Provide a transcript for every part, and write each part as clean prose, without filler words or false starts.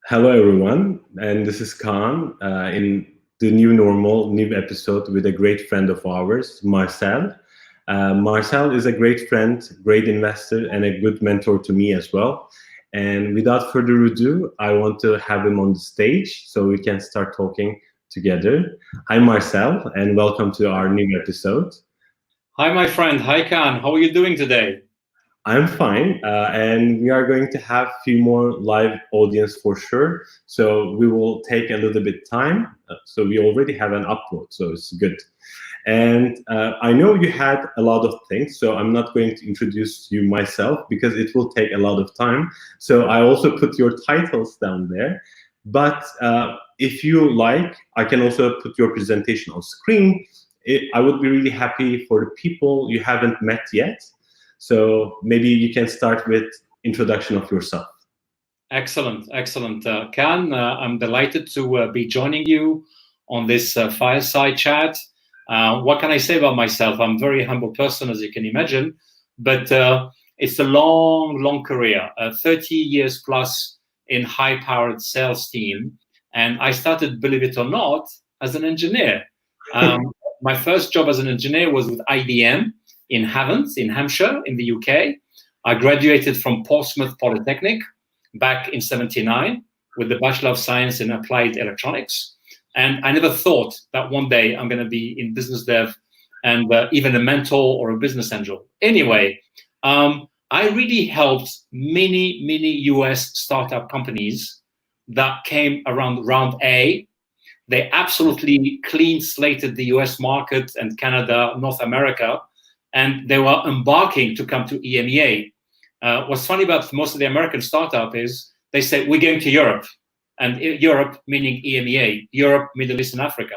Hello, everyone, and this is Khan in the new normal, new episode with a great friend of ours, Marcel. Marcel is a great friend, great investor, and a good mentor to me as well. And without further ado, I want to have him on the stage so we can start talking together. Hi, Marcel, and welcome to our new episode. Hi, my friend. Hi, Khan. How are you doing today? I'm fine, and we are going to have a few more live audience for sure. So we will take a little bit time. So we already have an upload, so it's good. And I know you had a lot of things, so I'm not going to introduce you myself because it will take a lot of time. So I also put your titles down there. But if you like, I can also put your presentation on screen. I would be really happy for the people you haven't met yet. So maybe you can start with introduction of yourself. Excellent, excellent. Khan, I'm delighted to be joining you on this fireside chat. What can I say about myself? I'm a very humble person, as you can imagine, but it's a long, long career, 30 years plus in high-powered sales team. And I started, believe it or not, as an engineer. My first job as an engineer was with IBM in Havant, in Hampshire, in the UK. I graduated from Portsmouth Polytechnic back in '79 with the Bachelor of Science in Applied Electronics. And I never thought that one day I'm going to be in business dev and even a mentor or a business angel. Anyway, I really helped many, many US startup companies that came around round A. They absolutely clean slated the US market and Canada, North America, and they were embarking to come to EMEA. What's funny about most of the American startup is they say, we're going to Europe. And Europe meaning EMEA, Europe, Middle East, and Africa,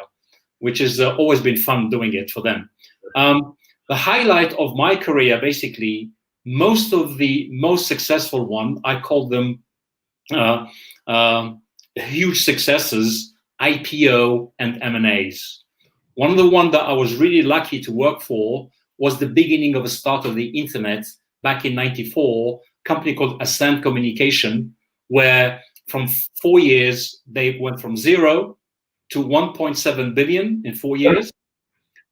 which has always been fun doing it for them. The highlight of my career, basically, most of the most successful one, I call them huge successes, IPO and M&As. One of the ones that I was really lucky to work for was the beginning of the start of the internet back in '94, a company called Ascend Communication, where from 4 years, they went from 0 to 1.7 billion in 4 years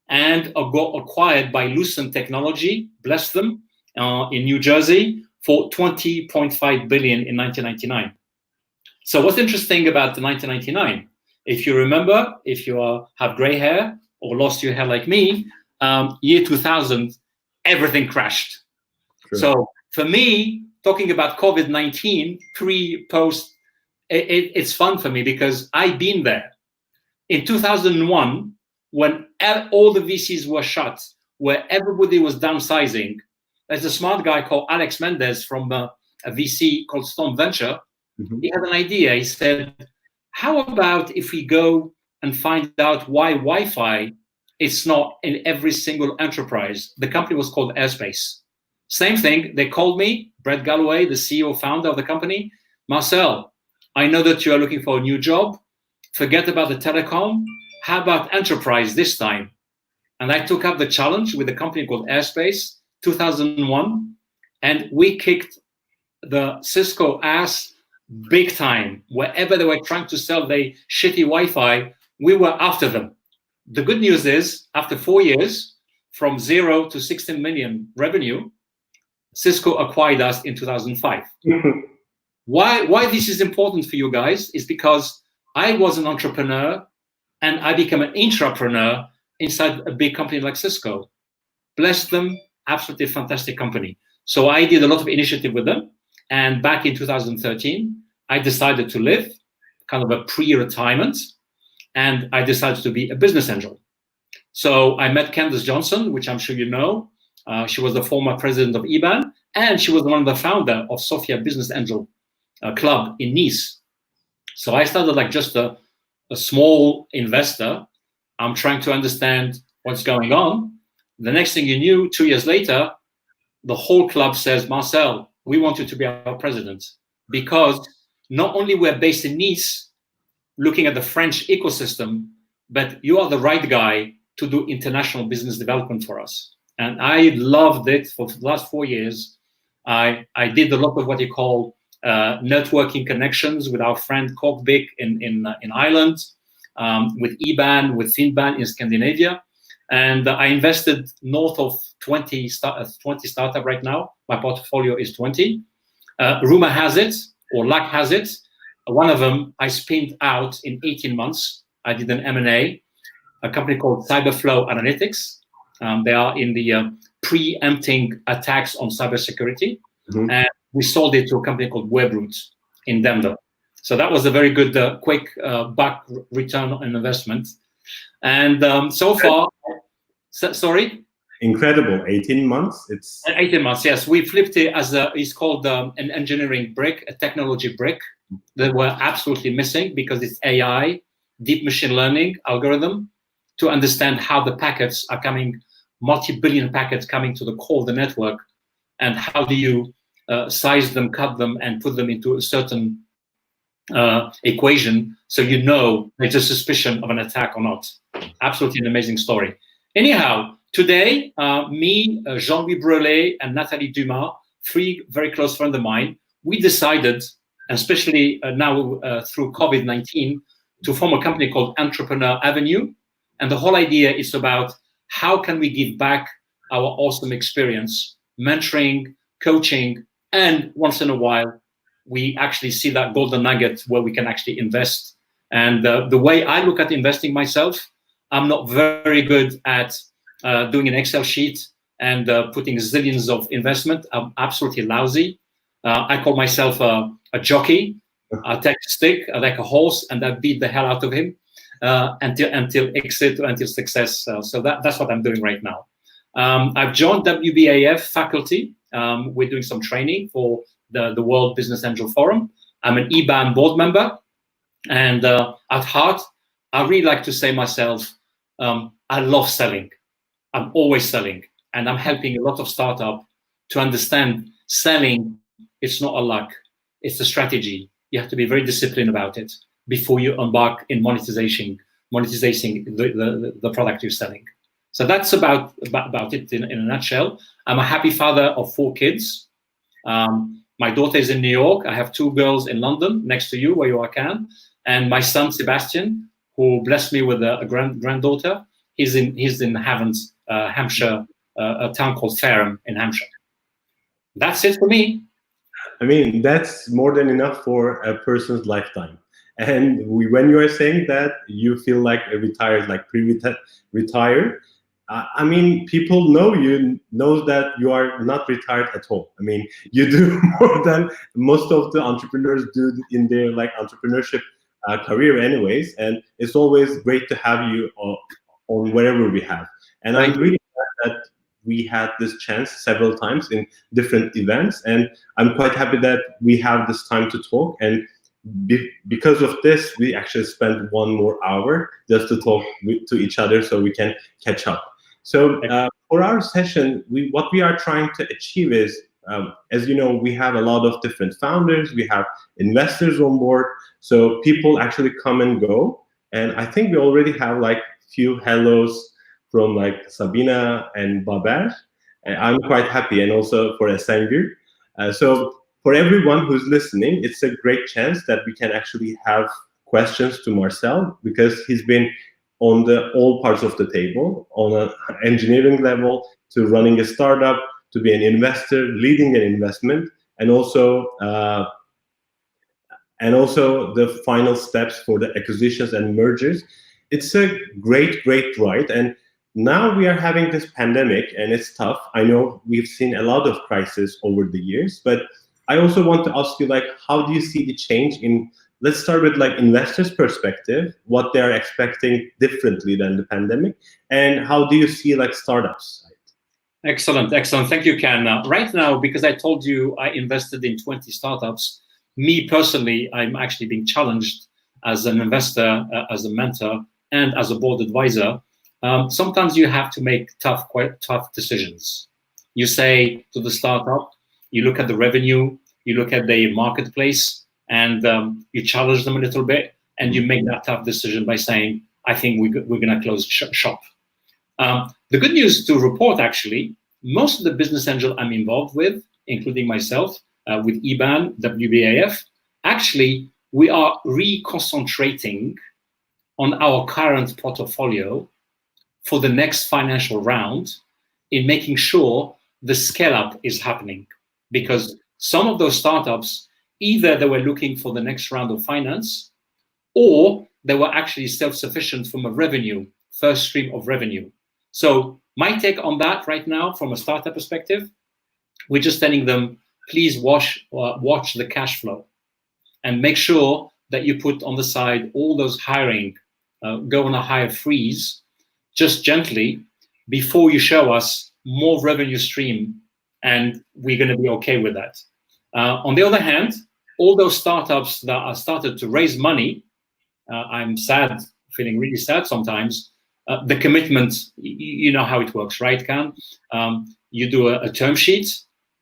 and got acquired by Lucent Technology, bless them, in New Jersey for 20.5 billion in 1999. So what's interesting about the 1999? If you remember, if you have gray hair or lost your hair like me, year 2000, everything crashed. Sure. So for me, talking about COVID-19, pre, post, it's fun for me because I've been there. In 2001, when all the VCs were shut, where everybody was downsizing, there's a smart guy called Alex Mendez from a VC called Storm Venture. Mm-hmm. He had an idea. He said, how about if we go and find out why Wi-Fi is not in every single enterprise? The company was called Airspace. Same thing, they called me, Brett Galloway, the CEO, founder of the company. Marcel, I know that you are looking for a new job. Forget about the telecom. How about enterprise this time? And I took up the challenge with a company called Airspace, 2001, and we kicked the Cisco ass big time. Wherever they were trying to sell their shitty Wi-Fi, we were after them. The good news is, after 4 years, from 0 to 16 million revenue, Cisco acquired us in 2005. Mm-hmm. Why this is important for you guys is because I was an entrepreneur and I became an intrapreneur inside a big company like Cisco. Bless them, absolutely fantastic company. So I did a lot of initiative with them. And back in 2013, I decided to live kind of a pre-retirement. And I decided to be a business angel. So I met Candace Johnson, which I'm sure you know. She was the former president of EBAN, and she was one of the founder of Sophia Business Angel Club in Nice. So I started like just a small investor. I'm trying to understand what's going on. The next thing you knew, 2 years later, the whole club says, Marcel, we want you to be our president. Because not only we're based in Nice, looking at the French ecosystem, but you are the right guy to do international business development for us. And I loved it for the last 4 years. I did a lot of what you call networking connections with our friend Korkvik in Ireland, with EBAN, with Finban in Scandinavia. And I invested north of 20 startups right now. My portfolio is 20. Rumor has it, or luck has it, one of them I spinned out in 18 months. I did an M&A, a company called Cyberflow Analytics. They are in the preempting attacks on cybersecurity. Mm-hmm. And we sold it to a company called Webroot in Denver. So that was a very good, quick buck return on investment. And so far, sorry? Incredible, 18 months? It's 18 months, yes. We flipped it as it's called an engineering brick, a technology brick that we're absolutely missing because it's AI, deep machine learning algorithm to understand how the packets are coming, multi-billion packets coming to the core of the network, and how do you size them, cut them, and put them into a certain equation so you know there's a suspicion of an attack or not. Absolutely an amazing story. Anyhow, today, me, Jean-Louis Brelet, and Nathalie Dumas, three very close friends of mine, we decided, especially now through COVID-19, to form a company called Entrepreneur Avenue. And the whole idea is about how can we give back our awesome experience, mentoring, coaching, and once in a while, we actually see that golden nugget where we can actually invest. And the way I look at investing myself, I'm not very good at doing an Excel sheet and putting zillions of investment. I'm absolutely lousy. I call myself a jockey. I take a stick, I like a horse, and I beat the hell out of him until exit, until success. So that's what I'm doing right now. I've joined WBAF faculty. We're doing some training for the World Business Angel Forum. I'm an EBAN board member. And at heart, I really like to say myself, I love selling. I'm always selling. And I'm helping a lot of startups to understand selling, it's not a luck, it's a strategy. You have to be very disciplined about it before you embark in monetizing the product you're selling. So that's about it in a nutshell. I'm a happy father of 4 kids. My daughter is in New York. I have 2 girls in London, next to you, where you are, Can. And my son, Sebastian, who blessed me with a granddaughter, he's in Havens, Hampshire, a town called Fareham in Hampshire. That's it for me. I mean, that's more than enough for a person's lifetime. And when you are saying that you feel like a retired, like pre-retired, I mean, people know that you are not retired at all. I mean, you do more than most of the entrepreneurs do in their like entrepreneurship career anyways. And it's always great to have you on wherever we have. And I'm really glad that we had this chance several times in different events. And I'm quite happy that we have this time to talk. And because of this, we actually spent 1 more hour just to talk to each other so we can catch up. So for our session, what we are trying to achieve is, as you know, we have a lot of different founders, we have investors on board, so people actually come and go. And I think we already have like few hellos from like Sabina and Baber. And I'm quite happy, and also for Esengir. So for everyone who's listening, it's a great chance that we can actually have questions to Marcel, because he's been on all parts of the table, on an engineering level, to running a startup, to be an investor, leading an investment, and also the final steps for the acquisitions and mergers. It's a great ride. And now we are having this pandemic, and it's tough. I know we've seen a lot of crises over the years, but I also want to ask you, like, how do you see the change in, let's start with like investors' perspective, what they are expecting differently than the pandemic, and how do you see like startups? Excellent. Thank you, Ken. Right now, because I told you I invested in 20 startups, me personally, I'm actually being challenged as an investor, as a mentor, and as a board advisor. Sometimes you have to make quite tough decisions. You say to the startup, you look at the revenue, you look at the marketplace, and you challenge them a little bit, and you make that tough decision by saying, I think we're going to close shop. The good news to report, actually, most of the business angel I'm involved with, including myself, with EBAN, WBAF, actually, we are reconcentrating on our current portfolio for the next financial round in making sure the scale-up is happening. Because some of those startups, either they were looking for the next round of finance, or they were actually self-sufficient from a revenue, first stream of revenue. So my take on that right now, from a startup perspective, we're just telling them, please watch the cash flow and make sure that you put on the side all those hiring, go on a hire freeze, just gently, before you show us more revenue stream, and we're going to be okay with that. On the other hand, all those startups that are started to raise money, I'm sad, feeling really sad sometimes. The commitment, you know how it works, right, Can? You do a term sheet,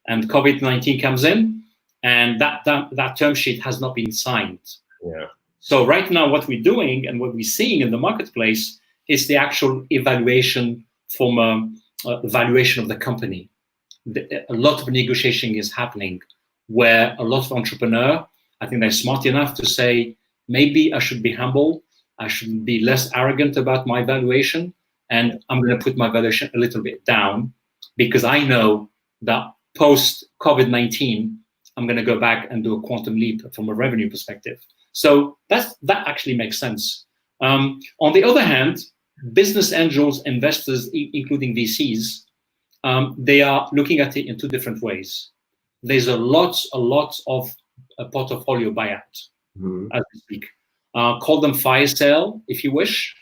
and COVID-19 comes in, and that term sheet has not been signed. Yeah. So right now, what we're doing and what we're seeing in the marketplace is the actual evaluation from a valuation of the company. A lot of negotiation is happening where a lot of entrepreneurs, I think they're smart enough to say, maybe I should be humble, I should be less arrogant about my valuation, and I'm going to put my valuation a little bit down, because I know that post-COVID-19, I'm going to go back and do a quantum leap from a revenue perspective. So that actually makes sense. On the other hand, business angels, investors, including VCs, they are looking at it in two different ways. There's a lot of portfolio buyout, as we speak. Call them fire sale if you wish.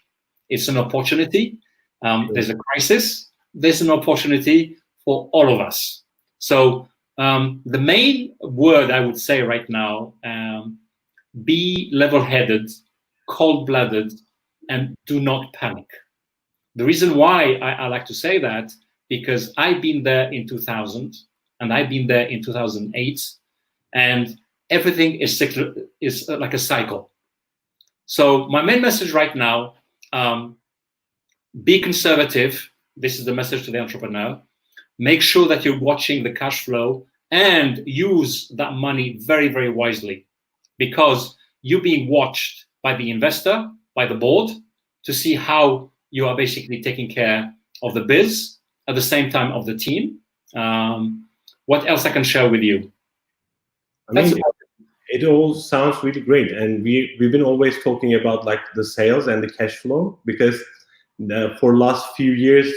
It's an opportunity. There's a crisis. There's an opportunity for all of us. So the main word I would say right now, be level-headed, cold-blooded, and do not panic. The reason why I like to say that, because I've been there in 2000 and I've been there in 2008, and everything is like a cycle. So my main message right now, be conservative. This is the message to the entrepreneur. Make sure that you're watching the cash flow and use that money very, very wisely, because you're being watched by the investor, by the board, to see how you are basically taking care of the biz at the same time of the team. What else I can share with you? It all sounds really great, and we've been always talking about like the sales and the cash flow, because for last few years,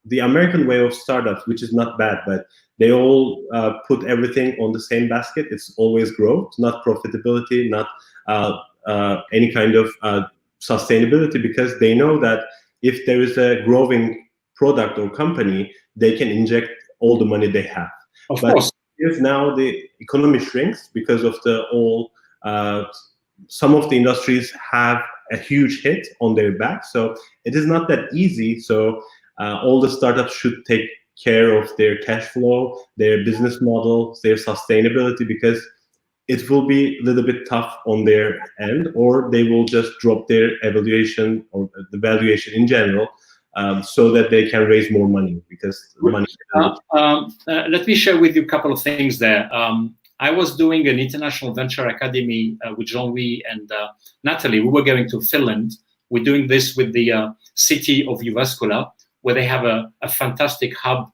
the American way of startups, which is not bad, but they all put everything on the same basket. It's always growth, not profitability, not any kind of sustainability, because they know that if there is a growing product or company, they can inject all the money they have. Of course. If now the economy shrinks because of some of the industries have a huge hit on their back, so it is not that easy. So all the startups should take care of their cash flow, their business model, their sustainability, because it will be a little bit tough on their end, or they will just drop their evaluation or the valuation in general, so that they can raise more money, because money. Let me share with you a couple of things there. I was doing an international venture academy with Jean-Louis and Natalie. We were going to Finland. We're doing this with the city of Jyväskylä, where they have a fantastic hub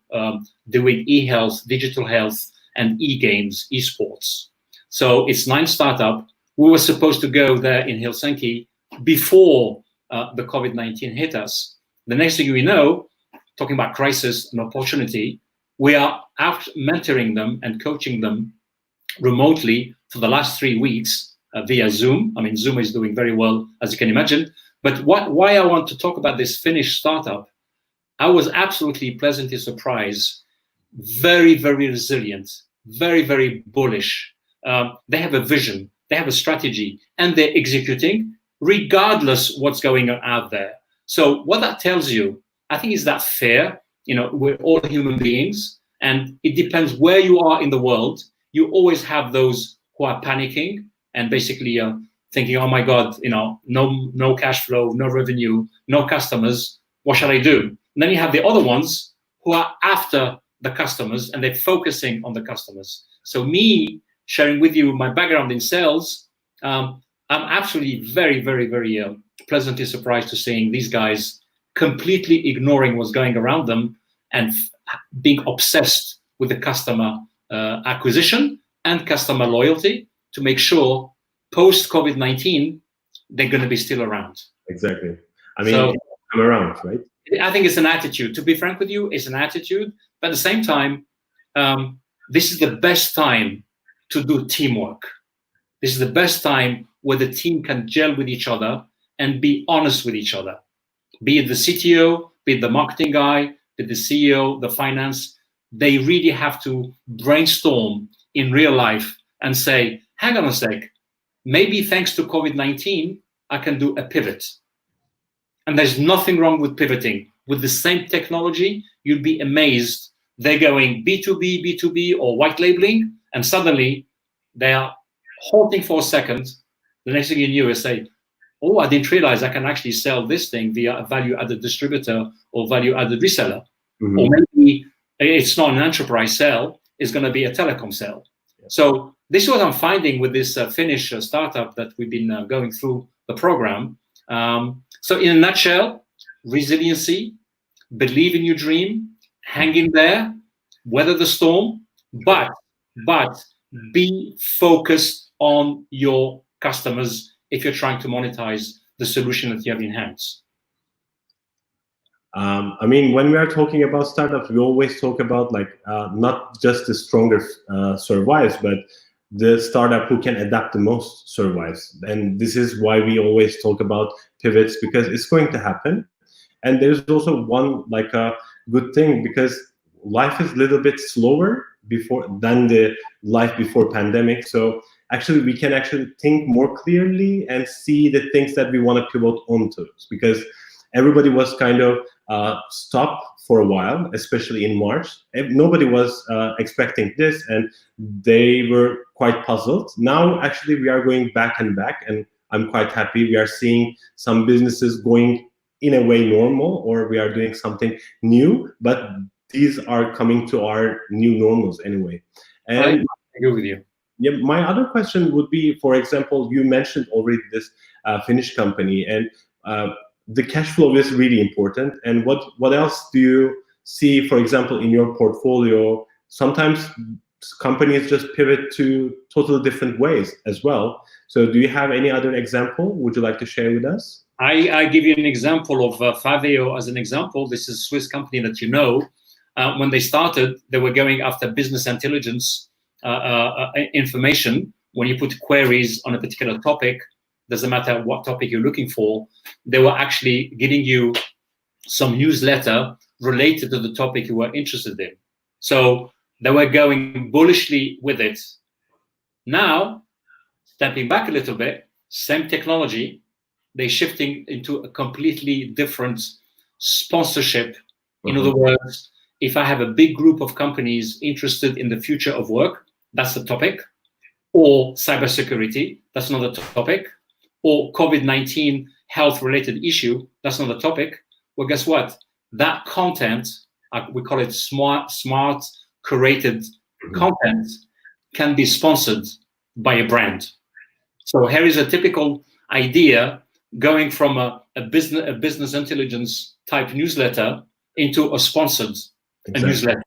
doing e-health, digital health, and e-games, e-sports. So it's 9 startups. We were supposed to go there in Helsinki before the COVID-19 hit us. The next thing we know, talking about crisis and opportunity, we are out mentoring them and coaching them remotely for the last 3 weeks via Zoom. I mean, Zoom is doing very well, as you can imagine. But why I want to talk about this Finnish startup, I was absolutely pleasantly surprised. Very, very resilient, very, very bullish. They have a vision, they have a strategy, and they're executing regardless what's going on out there. So what that tells you, I think, is that fair. You know, we're all human beings, and it depends where you are in the world. You always have those who are panicking and basically thinking, oh my God, you know, no cash flow, no revenue, no customers. What shall I do? And then you have the other ones who are after the customers and they're focusing on the customers. So me sharing with you my background in sales, I'm absolutely very, very, very pleasantly surprised to seeing these guys completely ignoring what's going around them and being obsessed with the customer acquisition and customer loyalty to make sure post-COVID-19, they're going to be still around. Exactly. I mean, come around, right? I think it's an attitude. To be frank with you, it's an attitude. But at the same time, this is the best time to do teamwork. This is the best time where the team can gel with each other and be honest with each other. Be it the CTO, be it the marketing guy, be it the CEO, the finance, they really have to brainstorm in real life and say, hang on a sec, maybe thanks to COVID-19, I can do a pivot. And there's nothing wrong with pivoting. With the same technology, you'd be amazed. They're going B2B, B2B, or white labeling, and suddenly they are halting for a second. The next thing you knew is say, oh, I didn't realize I can actually sell this thing via a value-added distributor or value-added reseller. Mm-hmm. Or maybe it's not an enterprise sale, it's going to be a telecom sale. Yeah. So this is what I'm finding with this Finnish startup that we've been going through the program. So in a nutshell, resiliency, believe in your dream, hang in there, weather the storm, but be focused on your customers if you're trying to monetize the solution that you have in hands. I mean, when we are talking about startups, we always talk about like not just the stronger survives, but the startup who can adapt the most survives. And this is why we always talk about pivots, because it's going to happen. And there's also one like a good thing, because life is a little bit slower than the life before pandemic. So actually we can actually think more clearly and see the things that we want to pivot onto, because everybody was kind of stopped for a while, especially in March. Nobody was expecting this, and they were quite puzzled. Now, actually, we are going back, and I'm quite happy. We are seeing some businesses going in a way normal, or we are doing something new, but these are coming to our new normals anyway. And I agree with you. Yeah, my other question would be, for example, you mentioned already this Finnish company, and the cash flow is really important. And what else do you see, for example, in your portfolio? Sometimes companies just pivot to totally different ways as well. So do you have any other example? Would you like to share with us? I give you an example of Favio as an example. This is a Swiss company that you know. When they started, they were going after business intelligence information. When you put queries on a particular topic, doesn't matter what topic you're looking for, they were actually giving you some newsletter related to the topic you were interested in. So they were going bullishly with it. Now, stepping back a little bit, same technology, they're shifting into a completely different sponsorship. In other words, if I have a big group of companies interested in the future of work, that's the topic, or cybersecurity, that's another topic, or COVID-19 health-related issue, that's not a topic. Well, guess what? That content, we call it smart curated content, can be sponsored by a brand. So here is a typical idea going from a business intelligence type newsletter into a sponsored newsletter.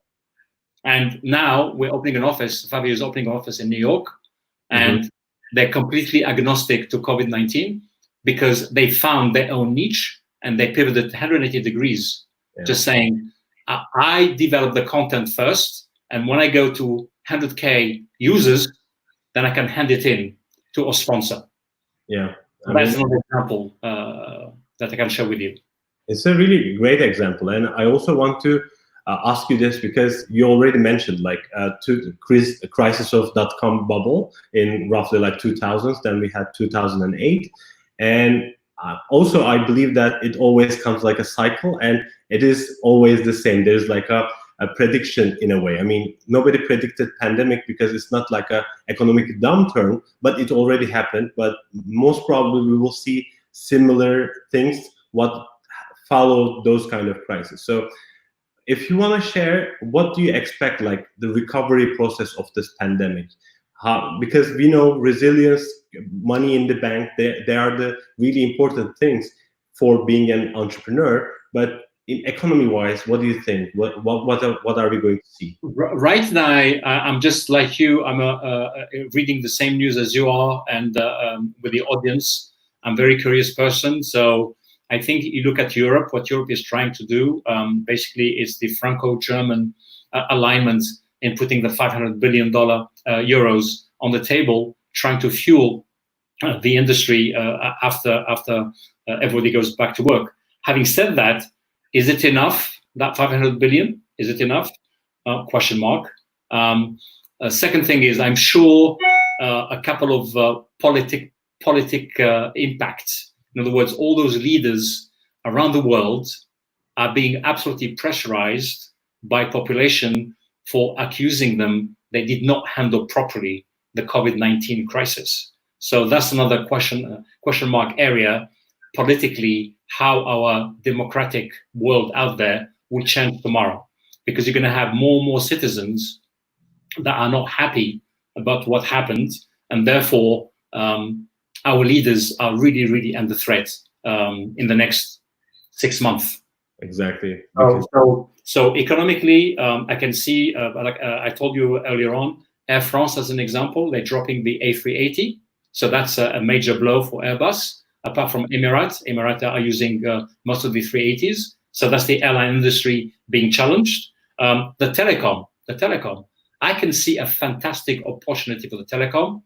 And now we're opening an office, Favio is opening an office in New York, and they're completely agnostic to COVID-19 because they found their own niche and they pivoted 180 degrees, just saying, I develop the content first, and when I go to 100K users, then I can hand it in to a sponsor. Yeah. That's another example that I can share with you. It's a really great example. And I also want to ask you this, because you already mentioned like crisis of .com bubble in roughly like 2000s, then we had 2008. And also I believe that it always comes like a cycle, and it is always the same. There's like a prediction in a way. I mean, nobody predicted pandemic because it's not like a economic downturn, but it already happened. But most probably we will see similar things what follow those kind of crises. So if you want to share, what do you expect, like the recovery process of this pandemic? Because we know resilience, money in the bank, they are the really important things for being an entrepreneur. But in economy-wise, what do you think? What are we going to see? Right now, I'm just like you. I'm reading the same news as you are, and with the audience, I'm a very curious person. So I think you look at Europe. What Europe is trying to do, basically, is the Franco-German alignment in putting the $500 billion euros on the table, trying to fuel the industry after everybody goes back to work. Having said that, is it enough? That 500 billion, is it enough? Question mark. Second thing is, I'm sure a couple of politic impacts. In other words, all those leaders around the world are being absolutely pressurized by population for accusing them they did not handle properly the COVID-19 crisis. So that's another question mark area politically, how our democratic world out there will change tomorrow, because you're going to have more and more citizens that are not happy about what happened, and therefore our leaders are really, really under threat in the next 6 months. Exactly. So economically, I can see, like I told you earlier on, Air France as an example, they're dropping the A380. So that's a major blow for Airbus. Apart from Emirates are using most of the 380s. So that's the airline industry being challenged. The telecom. I can see a fantastic opportunity for the telecom,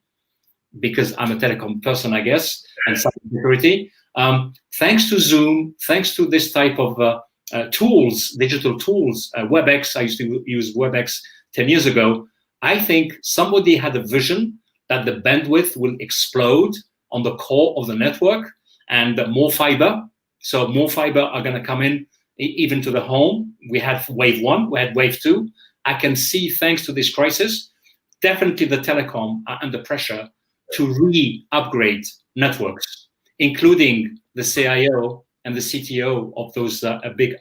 because I'm a telecom person, I guess, and cybersecurity. Thanks to Zoom, thanks to this type of tools, digital tools, WebEx, I used to use WebEx 10 years ago. I think somebody had a vision that the bandwidth will explode on the core of the network, and more fiber. So more fiber are going to come in even to the home. We had wave 1, we had wave 2. I can see, thanks to this crisis, definitely the telecom are under pressure to re-upgrade networks, including the CIO and the CTO of those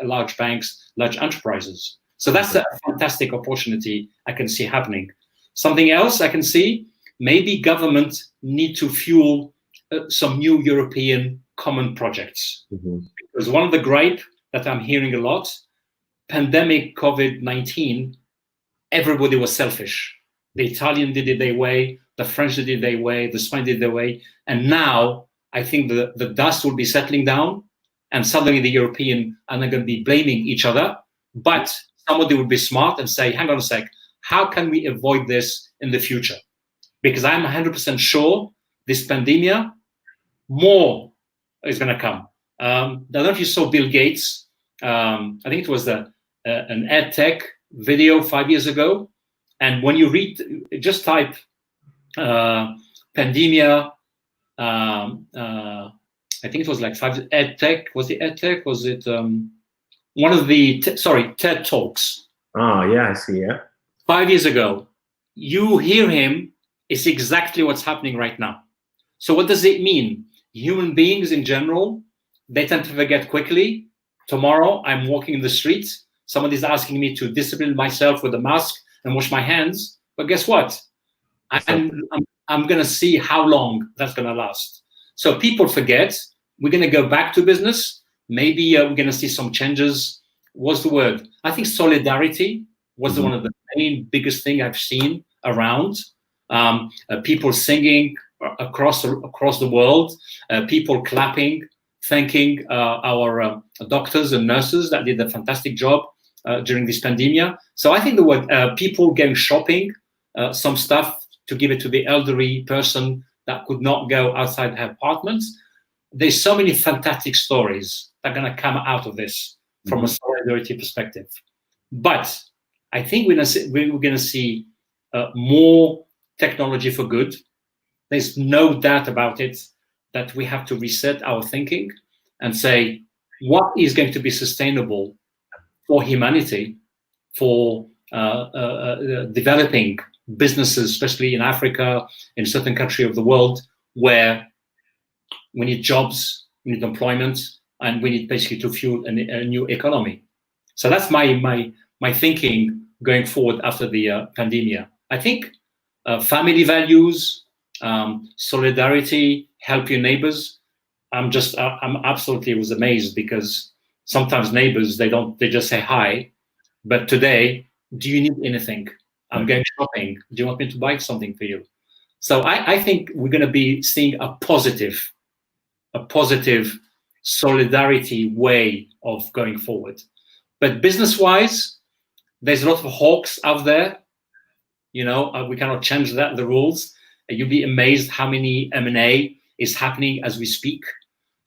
large banks, large enterprises. So that's a fantastic opportunity I can see happening. Something else I can see, maybe government need to fuel some new European common projects. Because one of the gripe that I'm hearing a lot, pandemic COVID-19, everybody was selfish. The Italian did it their way, the French did it their way, the Spanish did it their way. And now I think the dust will be settling down, and suddenly the European are not going to be blaming each other, but somebody would be smart and say, hang on a sec, how can we avoid this in the future? Because I'm 100% sure this pandemic, more is going to come. I don't know if you saw Bill Gates. I think it was an ed tech video 5 years ago. And when you read, just type pandemia, I think it was like ed tech. Was it ed tech? Was it one of the, TED Talks? Oh, yeah, I see, yeah. 5 years ago. You hear him, it's exactly what's happening right now. So what does it mean? Human beings in general, they tend to forget quickly. Tomorrow, I'm walking in the streets. Somebody's asking me to discipline myself with a mask and wash my hands. But guess what? I'm going to see how long that's going to last. So people forget. We're going to go back to business. Maybe we're going to see some changes. What's the word? I think solidarity was one of the main biggest thing I've seen around. People singing across the world, people clapping, thanking our doctors and nurses that did a fantastic job during this pandemic. So I think the word people going shopping, some stuff to give it to the elderly person that could not go outside their apartments. There's so many fantastic stories that are going to come out of this from a solidarity perspective. But I think we're going to see more technology for good. There's no doubt about it that we have to reset our thinking and say, what is going to be sustainable for humanity, for developing businesses, especially in Africa, in certain countries of the world, where we need jobs, we need employment, and we need basically to fuel a new economy. So that's my thinking going forward after the pandemic. I think family values, solidarity, help your neighbors. I'm absolutely was amazed, because sometimes neighbors, they just say hi, but today, do you need anything? I'm going shopping. Do you want me to buy something for you? So I think we're going to be seeing a positive solidarity way of going forward. But business-wise, there's a lot of hawks out there. We cannot change the rules. You'll be amazed how many M&A is happening as we speak,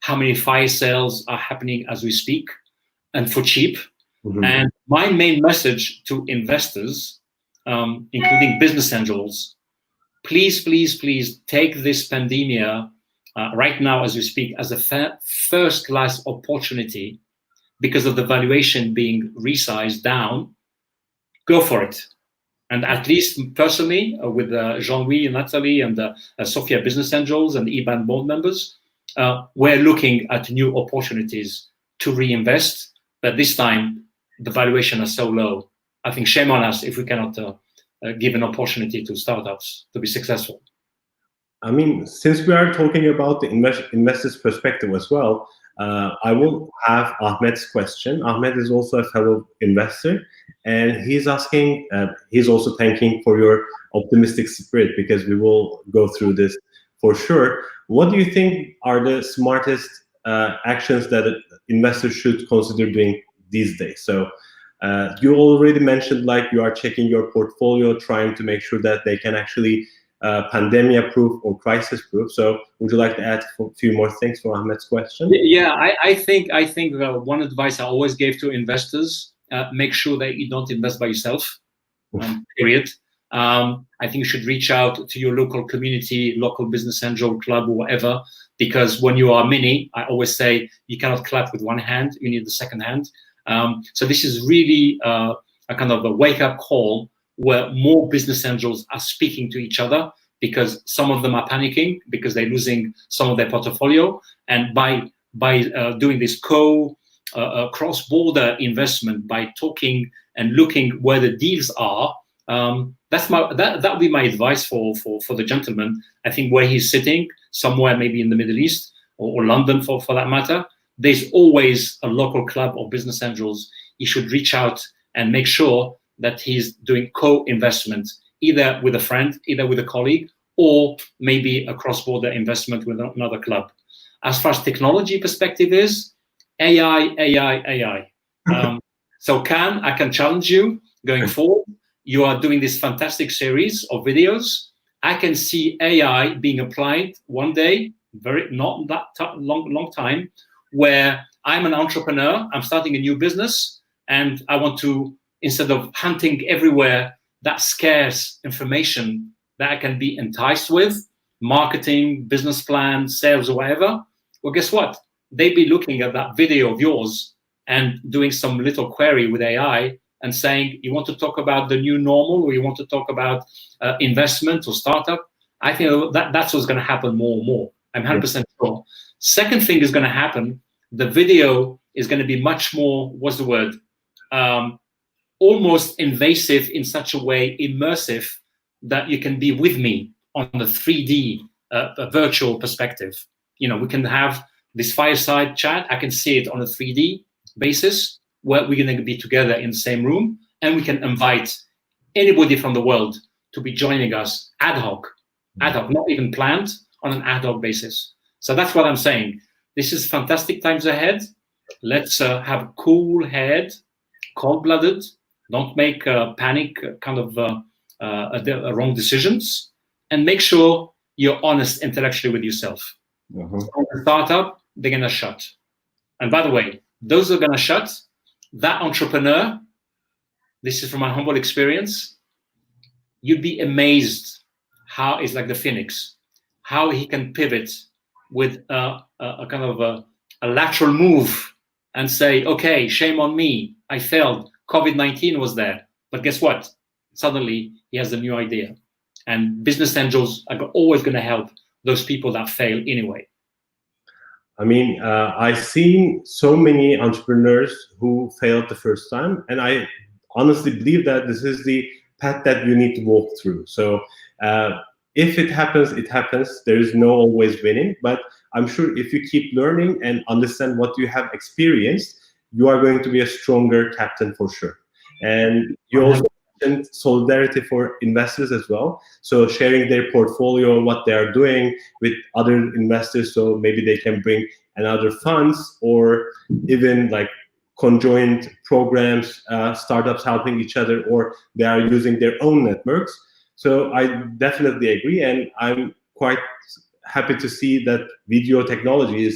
how many fire sales are happening as we speak, and for cheap. Mm-hmm. And my main message to investors, including business angels, please, please, please take this pandemia right now as we speak as a first-class opportunity, because of the valuation being resized down. Go for it. And at least personally, with Jean-Louis and Natalie and Sophia Business Angels and EBAN Board Members, we're looking at new opportunities to reinvest. But this time, the valuation is so low. I think shame on us if we cannot give an opportunity to startups to be successful. I mean, since we are talking about the investor's perspective as well, I will have Ahmed's question. Ahmed is also a fellow investor, and he's asking, he's also thanking for your optimistic spirit, because we will go through this for sure. What do you think are the smartest actions that investors should consider doing these days? So you already mentioned, like, you are checking your portfolio, trying to make sure that they can actually pandemic-proof or crisis-proof. So would you like to add a few more things for Ahmed's question? Yeah, I think one advice I always gave to investors, make sure that you don't invest by yourself, period. I think you should reach out to your local community, local business angel club or whatever, because when you are many, I always say you cannot clap with one hand, you need the second hand. So this is really a kind of a wake-up call, where more business angels are speaking to each other, because some of them are panicking because they're losing some of their portfolio. And by doing this cross-border investment, by talking and looking where the deals are, that would be my advice for the gentleman. I think where he's sitting, somewhere maybe in the Middle East or London for that matter, there's always a local club of business angels. He should reach out and make sure that he's doing co-investment, either with a friend, either with a colleague, or maybe a cross-border investment with another club. As far as technology perspective is, AI. So I can challenge you going forward. You are doing this fantastic series of videos. I can see AI being applied one day, not that long time, where I'm an entrepreneur, I'm starting a new business, and I want to, instead of hunting everywhere that scarce information that I can be enticed with, marketing, business plan, sales, or whatever, well, guess what? They'd be looking at that video of yours and doing some little query with AI and saying, you want to talk about the new normal, or you want to talk about investment or startup? I think that's what's going to happen more and more. I'm 100% sure. Second thing is going to happen, the video is going to be much more, what's the word? Almost invasive, in such a way, immersive, that you can be with me on the 3D virtual perspective. We can have this fireside chat. I can see it on a 3D basis, where we're going to be together in the same room, and we can invite anybody from the world to be joining us ad hoc, not even planned, on an ad hoc basis. So that's what I'm saying. This is fantastic times ahead. Let's have a cool head, cold-blooded. Don't make panic kind of wrong decisions, and make sure you're honest intellectually with yourself. So the startup, they're going to shut. And by the way, those who are going to shut, that entrepreneur, this is from my humble experience, you'd be amazed how it's like the phoenix, how he can pivot with a kind of a lateral move and say, okay, shame on me, I failed. COVID-19 was there, but guess what? Suddenly he has a new idea. And business angels are always going to help those people that fail anyway. I mean, I've seen so many entrepreneurs who failed the first time, and I honestly believe that this is the path that you need to walk through. So if it happens, it happens. There is no always winning, but I'm sure if you keep learning and understand what you have experienced, you are going to be a stronger captain for sure. And you also mentioned solidarity for investors as well. So sharing their portfolio, what they are doing with other investors, so maybe they can bring another funds, or even like conjoined programs, startups helping each other, or they are using their own networks. So I definitely agree, and I'm quite happy to see that video technology is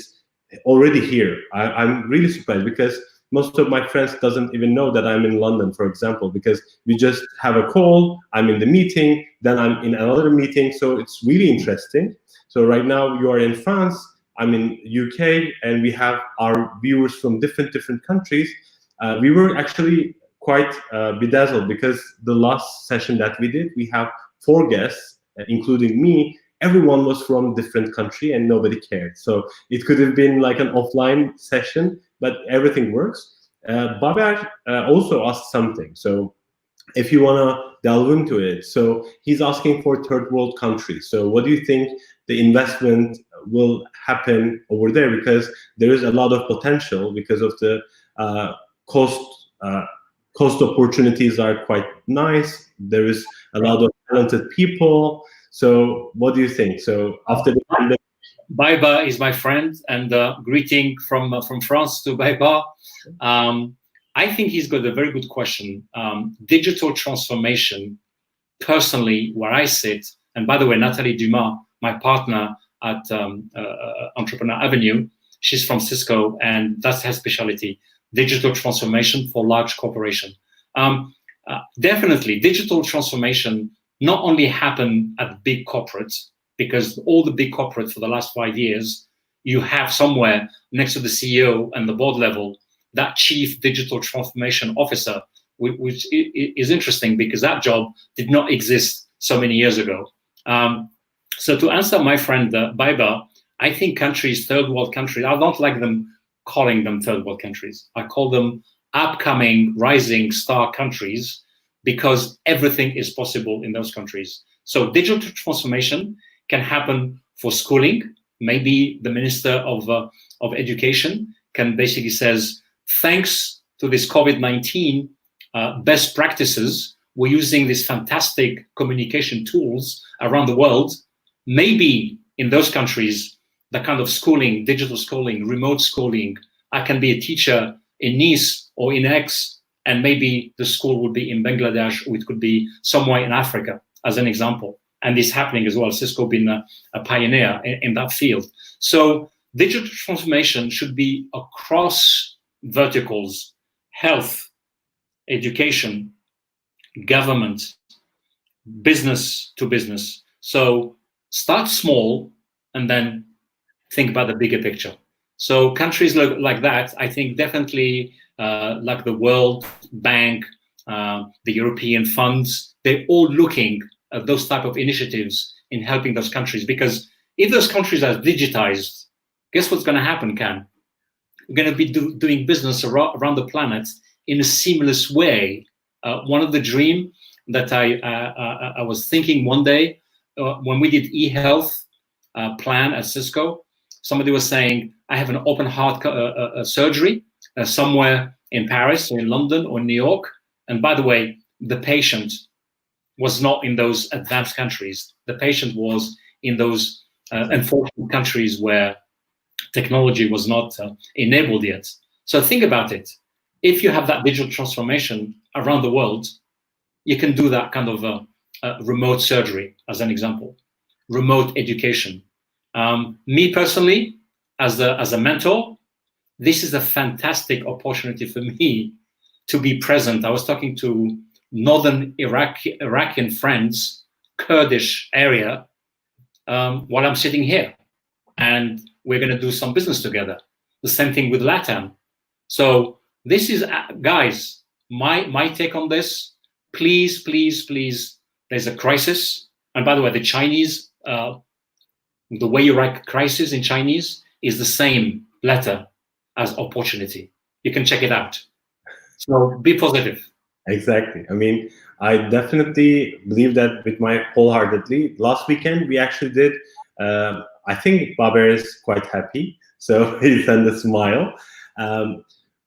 already here. I'm really surprised because most of my friends doesn't even know that I'm in London, for example, because we just have a call, I'm in the meeting, then I'm in another meeting. So it's really interesting. So right now you are in France, I'm in UK, and we have our viewers from different countries. We were actually quite bedazzled because the last session that we did, we have 4 guests, including me. Everyone was from a different country and nobody cared. So it could have been like an offline session, but everything works. Baber also asked something. So if you want to delve into it, so he's asking for third world countries. So what do you think the investment will happen over there? Because there is a lot of potential because of the cost opportunities are quite nice. There is a lot of talented people. So what do you think? So after the pandemic, Baiba is my friend, and greeting from France to Baiba. I think he's got a very good question. Digital transformation, personally, where I sit, and by the way, Nathalie Dumas, my partner at Entrepreneur Avenue, she's from Cisco, and that's her specialty, digital transformation for large corporation. Definitely, digital transformation not only happen at big corporates, because all the big corporates for the last 5 years, you have somewhere next to the CEO and the board level, that chief digital transformation officer, which is interesting because that job did not exist so many years ago. So to answer my friend Baiba, I think countries, third world countries, I don't like them calling them third world countries. I call them upcoming rising star countries because everything is possible in those countries. So digital transformation can happen for schooling. Maybe the Minister of Education can basically says, thanks to this COVID-19 best practices, we're using these fantastic communication tools around the world. Maybe in those countries, the kind of schooling, digital schooling, remote schooling, I can be a teacher in Nice or in Aix, and maybe the school would be in Bangladesh, or it could be somewhere in Africa, as an example. And this is happening as well. Cisco being a pioneer in that field. So digital transformation should be across verticals: health, education, government, business to business. So start small and then think about the bigger picture. So countries like that, I think definitely like the World Bank, the European funds, they're all looking at those type of initiatives in helping those countries. Because if those countries are digitized, guess what's going to happen, Can? We're going to be doing business around the planet in a seamless way. One of the dreams that I was thinking one day when we did e-health plan at Cisco, somebody was saying, I have an open heart surgery somewhere in Paris or in London or New York. And by the way, the patient was not in those advanced countries. The patient was in those unfortunate countries where technology was not enabled yet. So think about it. If you have that digital transformation around the world, you can do that kind of remote surgery, as an example, remote education. Me personally, as a mentor, this is a fantastic opportunity for me to be present. I was talking to northern Iraqi friends, Kurdish area, while I'm sitting here, and we're going to do some business together. The same thing with LATAM. So this is, guys, my take on this. Please, please, please, there's a crisis. And by the way, the Chinese, the way you write crisis in Chinese is the same letter as opportunity. You can check it out. So be positive. Exactly. I mean, I definitely believe that with my wholeheartedly. Last weekend, we actually did, I think Baber is quite happy, so he sent a smile.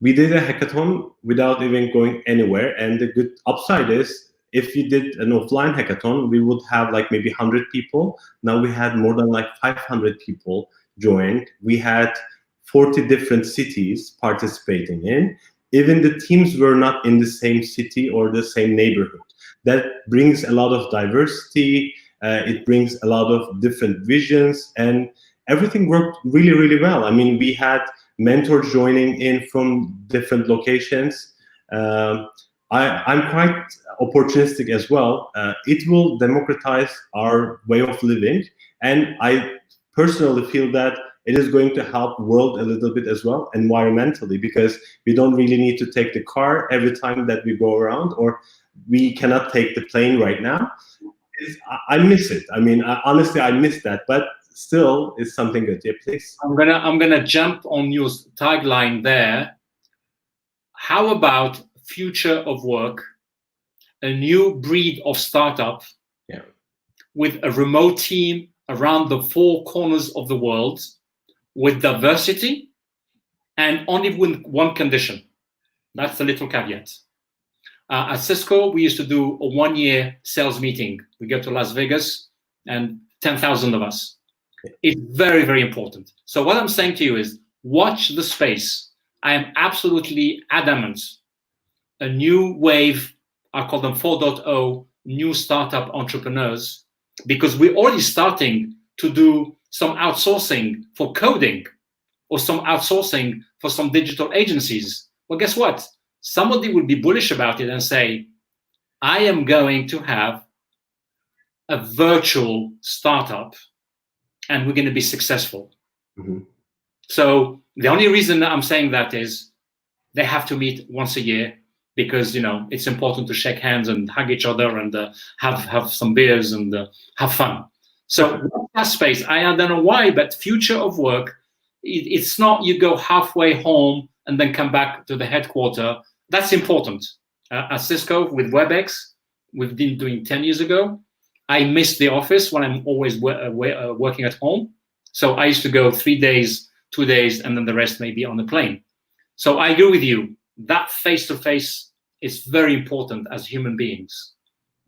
We did a hackathon without even going anywhere, and the good upside is, if you did an offline hackathon, we would have like maybe 100 people. Now we had more than like 500 people joined. We had 40 different cities participating in. Even the teams were not in the same city or the same neighborhood. That brings a lot of diversity. It brings a lot of different visions, and everything worked really, really well. I mean, we had mentors joining in from different locations. I'm quite opportunistic as well. It will democratize our way of living, and I personally feel that it is going to help the world a little bit as well, environmentally, because we don't really need to take the car every time that we go around, or we cannot take the plane right now. I miss it. I mean, honestly, I miss that, but still, it's something good. Yeah, please. I'm gonna jump on your tagline there. How about future of work, a new breed of startup, with a remote team around the four corners of the world, with diversity, and only with one condition. That's the little caveat. At Cisco, we used to do a 1-year sales meeting. We go to Las Vegas, and 10,000 of us. It's very, very important. So what I'm saying to you is, watch the space. I am absolutely adamant. A new wave, I call them 4.0, new startup entrepreneurs, because we're already starting to do some outsourcing for coding, or some outsourcing for some digital agencies. Well, guess what? Somebody will be bullish about it and say, I am going to have a virtual startup and we're going to be successful. Mm-hmm. So the only reason that I'm saying that is they have to meet once a year, because, you know, it's important to shake hands and hug each other and have some beers and have fun. So that space, I don't know why, but future of work, it's not you go halfway home and then come back to the headquarters. That's important. At Cisco with WebEx, we've been doing 10 years ago. I miss the office when I'm always working at home. So I used to go 3 days, 2 days, and then the rest maybe on the plane. So I agree with you. That face-to-face is very important as human beings.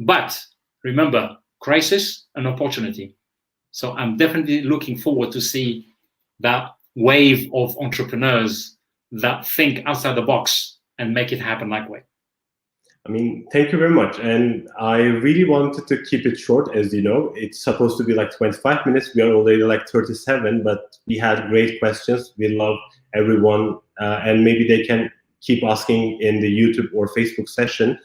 But remember, crisis and opportunity. So I'm definitely looking forward to see that wave of entrepreneurs that think outside the box and make it happen that way. I mean, thank you very much. And I really wanted to keep it short. As you know, it's supposed to be like 25 minutes. We are already like 37, but we had great questions. We love everyone. And maybe they can keep asking in the YouTube or Facebook session.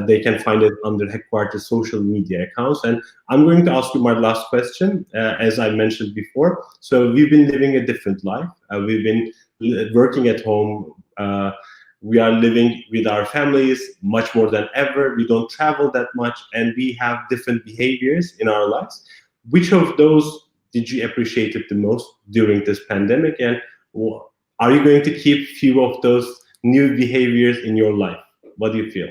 They can find it under headquarters social media accounts. And I'm going to ask you my last question, as I mentioned before. So we've been living a different life. We've been working at home. We are living with our families much more than ever. We don't travel that much, and we have different behaviors in our lives. Which of those did you appreciate it the most during this pandemic? And are you going to keep few of those new behaviors in your life? What do you feel?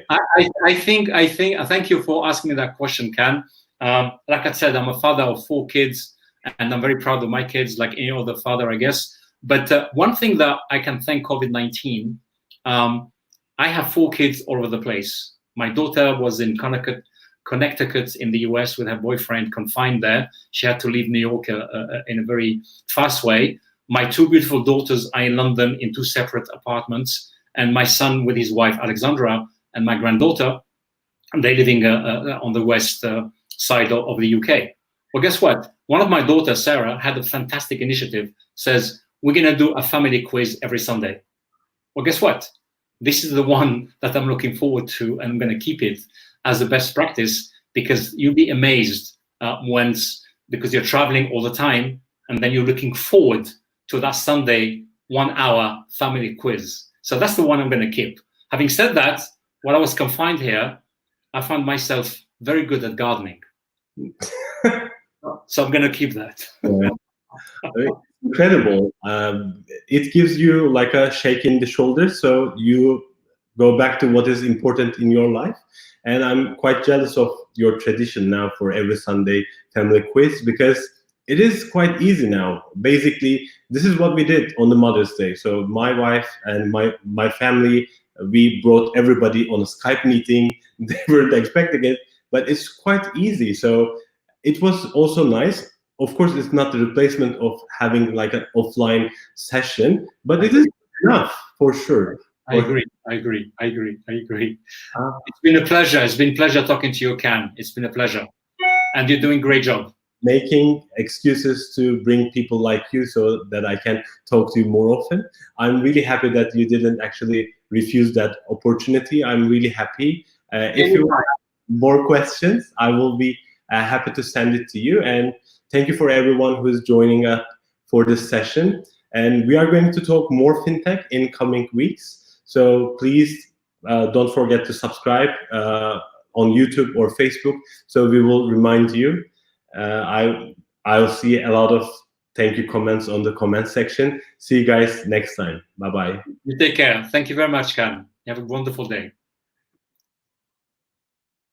I think. Thank you for asking me that question, Ken. Like I said, I'm a father of 4 kids, and I'm very proud of my kids, like any other father, I guess. But one thing that I can thank COVID-19. I have 4 kids all over the place. My daughter was in Connecticut in the US with her boyfriend, confined there. She had to leave New York in a very fast way. My 2 beautiful daughters are in London in 2 separate apartments, and my son with his wife, Alexandra, and my granddaughter, they're living on the west side of the UK. Well, guess what? One of my daughters, Sarah, had a fantastic initiative, says, we're gonna do a family quiz every Sunday. Well, guess what? This is the one that I'm looking forward to, and I'm going to keep it as a best practice, because you'll be amazed because you're traveling all the time, and then you're looking forward to that Sunday 1-hour family quiz. So that's the one I'm going to keep. Having said that, while I was confined here, I found myself very good at gardening. So I'm going to keep that. Yeah. incredible. It gives you like a shake in the shoulder, so you go back to what is important in your life. And I'm quite jealous of your tradition now for every Sunday family quiz, because it is quite easy now. Basically, this is what we did on the Mother's Day. So my wife and my family, we brought everybody on a Skype meeting. They weren't expecting it, but it's quite easy. So it was also nice. Of course, it's not the replacement of having like an offline session, but it is enough for sure. I agree. It's been a pleasure. It's been a pleasure talking to you, Ken. It's been a pleasure. And you're doing a great job. Making excuses to bring people like you so that I can talk to you more often. I'm really happy that you didn't actually refuse that opportunity. I'm really happy. If you have more questions, I will be happy to send it to you. And thank you for everyone who is joining us for this session. And we are going to talk more fintech in coming weeks. So please don't forget to subscribe on YouTube or Facebook. So we will remind you. I'll see a lot of thank you comments on the comment section. See you guys next time. Bye-bye. You take care. Thank you very much, Ken. You have a wonderful day.